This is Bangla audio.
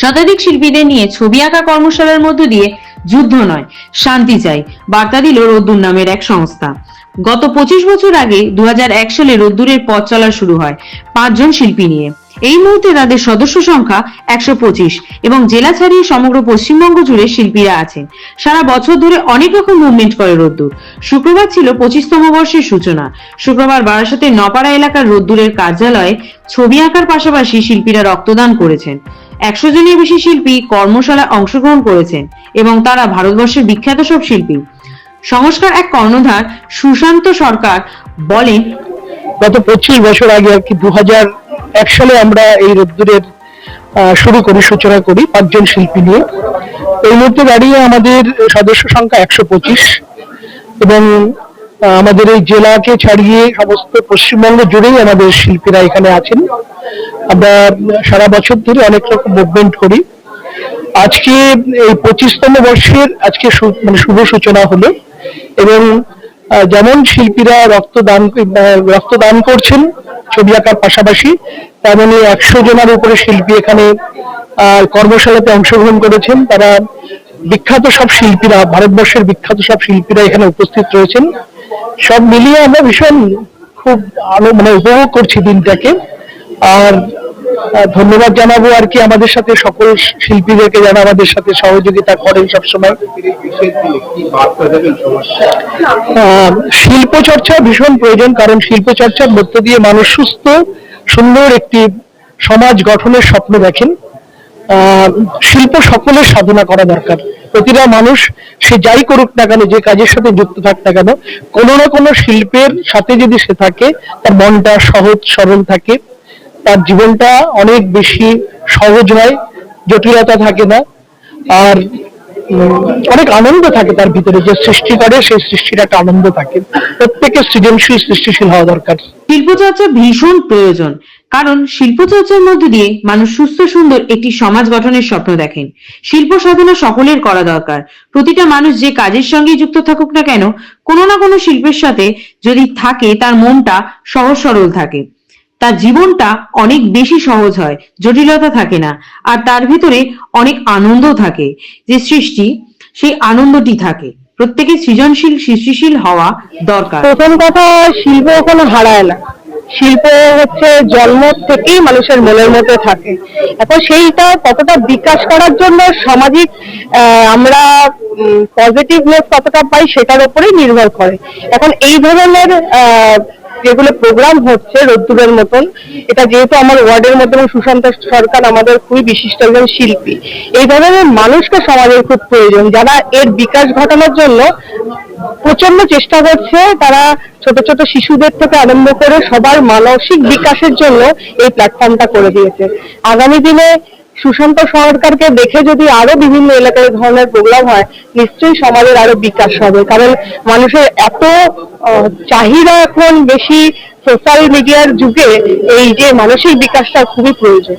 শতাধিক শিল্পীদের নিয়ে ছবি আঁকা কর্মশালার মধ্য দিয়ে যুদ্ধ নয়, শান্তি চাই বার্তা দিল রোদ্দুর নামের এক সংস্থা। গত 25 বছর আগে 2001 সালে রোদ্দুরের পথ চলা শুরু হয় 5 জন শিল্পী নিয়ে। এই মুহূর্তে তাদের সদস্য সংখ্যা 125 এবং জেলা ছাড়িয়ে সমগ্র পশ্চিমবঙ্গ জুড়ে শিল্পীরা আছেন। সারা বছর ধরে অনেক রকম মুভমেন্ট করে রোদ্দুর। শুক্রবার ছিল 25তম বর্ষের সূচনা। শুক্রবার বারাসাতের নপাড়া এলাকার রোদ্দুরের কার্যালয়ে ছবি আঁকার পাশাপাশি শিল্পীরা রক্তদান করেছেন। 100 জনের বেশি শিল্পী কর্মশালায় অংশগ্রহণ করেছেন এবং তারা ভারতবর্ষের বিখ্যাত সব শিল্পী। সংস্কার এক কর্ণধার সুশান্ত সরকার বলেন, গত 25 বছর আগে আর কি 2001 সালে আমরা এই রোদ্দুরের সূচনা করি 5 জন শিল্পী নিয়ে। এই মুহূর্তে দাঁড়িয়ে আমাদের সদস্য সংখ্যা 125 এবং আমাদের এই জেলাকে ছাড়িয়ে সমস্ত পশ্চিমবঙ্গ জুড়েই আমাদের শিল্পীরা এখানে আছেন। আমরা সারা বছর ধরে অনেক রকম মুভমেন্ট করি। আজকে এই 25তম বর্ষের আজকে শুভ সূচনা হলো এবং যেমন শিল্পীরা রক্তদান করছেন ছবি আঁকার পাশাপাশি, তেমনি 100 জনের উপরে শিল্পী এখানে কর্মশালাতে অংশগ্রহণ করেছেন। তারা বিখ্যাত সব শিল্পীরা, ভারতবর্ষের বিখ্যাত সব শিল্পীরা এখানে উপস্থিত রয়েছেন। সব মিলিয়ে আমরা ভীষণ খুব উপভোগ করছি দিনটাকে। আর ধন্যবাদ জানাবো আর কি আমাদের সাথে সকল শিল্পীদেরকে যারা আমাদের সাথে সহযোগিতা করেন সবসময়। শিল্প চর্চা ভীষণ প্রয়োজন, কারণ শিল্প চর্চার মধ্য দিয়ে মানুষ সুস্থ সুন্দর একটি সমাজ গঠনের স্বপ্ন দেখেন। শিল্প সকলের সাধনা করা দরকার। প্রতিটা মানুষ সে যাই করুক না কেন, যে কাজের সাথে যুক্ত থাক না কেন, কোনো না কোনো শিল্পের সাথে যদি সে থাকে, তার মনটা সহজ সরল থাকে, তার জীবনটা অনেক বেশি সহজ হয়, জটিলতা থাকে না, আর অনেক আনন্দ থাকে তার ভিতরে। যে সৃষ্টি করে সেই সৃষ্টির একটা আনন্দ থাকে। প্রত্যেকের সৃষ্টিশীল হওয়া দরকার। শিল্পচর্চা ভীষণ প্রয়োজন, কারণ শিল্পচর্চার মধ্যে দিয়ে মানুষ সুস্থ সুন্দর একটি সমাজ গঠনের স্বপ্ন দেখেন। শিল্প সাধনা সকলের করা দরকার। প্রতিটা মানুষ যে কাজের সঙ্গে যুক্ত থাকুক না কেন, কোনো না কোনো শিল্পের সাথে যদি থাকে, তার মনটা সহজ সরল থাকে, তার জীবনটা অনেক বেশি সহজ হয়, জটিলতা থাকে না, আর তার ভিতরে অনেক আনন্দ থাকে। যে সৃষ্টি, সেই আনন্দটি থাকে। প্রত্যেকে সৃষ্টিশীল হওয়া দরকার। প্রথম কথা, শিল্প কোনো হারায় না। শিল্প হচ্ছে জন্ম থেকেই মানুষের মনের মধ্যে থাকে। এখন সেইটা কতটা বিকাশ করার জন্য সামাজিক আমরা পজিটিভনেস কতটা পাই সেটার উপরেই নির্ভর করে। এখন এই ধরনের যেগুলো প্রোগ্রাম হচ্ছে রোদ্দুরের মতন, এটা যেহেতু আমার ওয়ার্ডের মধ্যে এবং সুশান্ত সরকার আমাদের খুবই বিশিষ্ট একজন শিল্পী, এই ধরনের মানুষকে সমাজের খুব প্রয়োজন, যারা এর বিকাশ ঘটানোর জন্য প্রচন্ড চেষ্টা করছে। তারা ছোট ছোট শিশুদের থেকে আরম্ভ করে সবার মানসিক বিকাশের জন্য এই প্ল্যাটফর্মটা করে দিয়েছে। আগামী দিনে সুশান্ত সরকারকে দেখে যদি আরো বিভিন্ন এলাকায় ধরনের প্রোগ্রাম হয়, নিশ্চয়ই সমাজের আরো বিকাশ হবে। কারণ মানুষের এত চাহিদা এখন বেশি সোশ্যাল মিডিয়ার যুগে, এই যে মানসিক বিকাশটা খুবই প্রয়োজন।